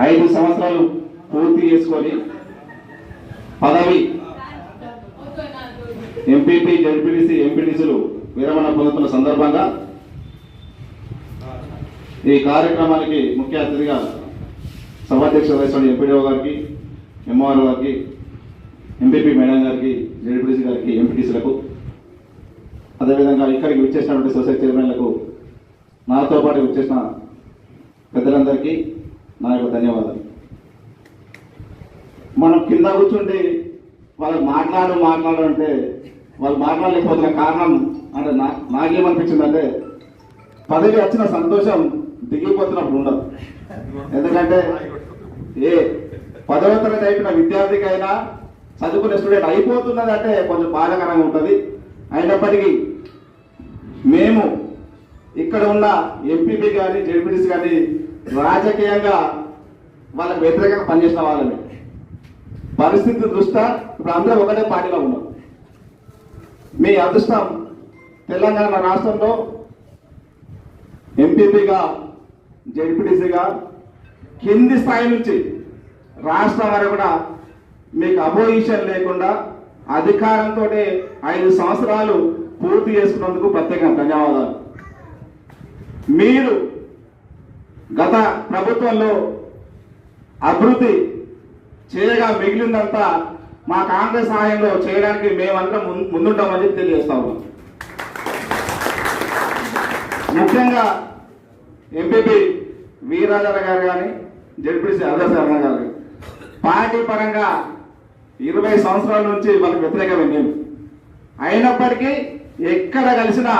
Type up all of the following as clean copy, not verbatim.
5 సంవత్సరాలు పూర్తి చేసుకొని పదవి ఎంపీపీ జడ్పీటీసీ ఎంపీటీసీలు విరమణ పొందుతున్న సందర్భంగా ఈ కార్యక్రమానికి ముఖ్య అతిథిగా సభాధ్యక్షుడు వహిస్తున్న ఎంపీడీఓ గారికి, ఎంఆర్ఓ గారికి, ఎంపీపీ మేడం గారికి, జడ్పీటీసీ గారికి, ఎంపీటీసీలకు, అదేవిధంగా ఇక్కడికి విచ్చేసినటువంటి సొసైటీ చైర్మన్లకు, నాతో పాటు విచ్చేసిన పెద్దలందరికీ నా యొక్క ధన్యవాదాలు. మనం కింద కూర్చుంటే వాళ్ళకి మాట్లాడు అంటే వాళ్ళు మాట్లాడలేకపోతున్న కారణం అంటే నాకేమనిపించిందంటే పదవి వచ్చిన సంతోషం దిగిపోతున్నప్పుడు ఉండదు. ఎందుకంటే ఏ 10వ తరగతి అయిపోయిన విద్యార్థికైనా చదువుకునే స్టూడెంట్ అయిపోతున్నది అంటే కొంచెం బాధాకరంగా ఉంటుంది. అయినప్పటికీ మేము ఇక్కడ ఉన్న ఎంపీపీ కానీ జడ్పీటీసీ కానీ రాజకీయంగా వాళ్ళకి వ్యతిరేకంగా పనిచేసిన వాళ్ళని పరిస్థితి దృష్ట్యా ఇప్పుడు అందరూ ఒకటే పార్టీలో ఉన్నాం. మీ అదృష్టం తెలంగాణ రాష్ట్రంలో ఎంపీపీగా జడ్పీటీసీగా కింది స్థాయి నుంచి రాష్ట్రం వరకు కూడా మీకు అపోజిషన్ లేకుండా అధికారంతో 5 సంవత్సరాలు పూర్తి చేసుకున్నందుకు ప్రత్యేకంగా ధన్యవాదాలు. మీరు గత ప్రభుత్వంలో అభివృద్ధి చేయగా మిగిలిందంతా మా కాంగ్రెస్ సహాయంలో చేయడానికి మేమందరం ముందుంటామని తెలియజేస్తా ఉన్నాం. ముఖ్యంగా ఎంపీపీ వీరాజన్న గారు కానీ జడ్పీటీసీ అదర్శరణ గారు పార్టీ పరంగా 20 సంవత్సరాల నుంచి వాళ్ళకి వ్యతిరేకమే మేము. అయినప్పటికీ ఎక్కడ కలిసినా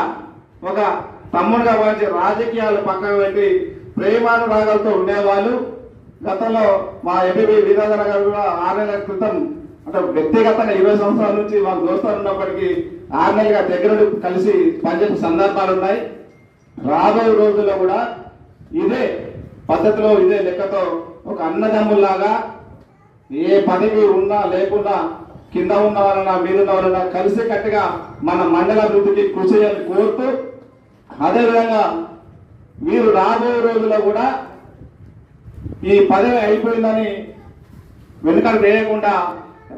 ఒక తమ్ముడుగా భావించి రాజకీయాలు పక్కకు పెట్టి ప్రేమానురాగాలతో ఉండేవాళ్ళు. గతంలో మా ఎంపీపీ వీరాజన్న గారు కూడా 6 నెలల క్రితం అంటే వ్యక్తిగతంగా 20 సంవత్సరాల నుంచి వాళ్ళు దోస్తాలు ఉన్నప్పటికీ 6 నెలలుగా దగ్గర కలిసి పనిచేసిన సందర్భాలు ఉన్నాయి. రాబోయే రోజుల్లో కూడా ఇదే పద్ధతిలో ఇదే లెక్కతో ఒక అన్నదమ్ముల్లాగా ఏ పదవి ఉన్నా లేకున్నా కింద ఉన్న వాళ్ళన్నా మీరున్న వాళ్ళన్నా కలిసి కట్టుగా మన మండల అభివృద్ధికి కృషి చేయాలని కోరుతూ, అదేవిధంగా మీరు రాబోయే రోజుల్లో కూడా ఈ పదవి అయిపోయిందని వెనుకలు వేయకుండా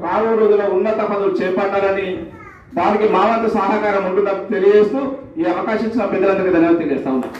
రాబోయే రోజుల్లో ఉన్నత పదవులు చేపట్టాలని దానికి మా వంతు సహకారం ఉంటుందని తెలియజేస్తూ ఈ అవకాశం ఇచ్చిన పెద్దలందరికీ ధన్యవాదాలు తెలియజేస్తా ఉన్నాం.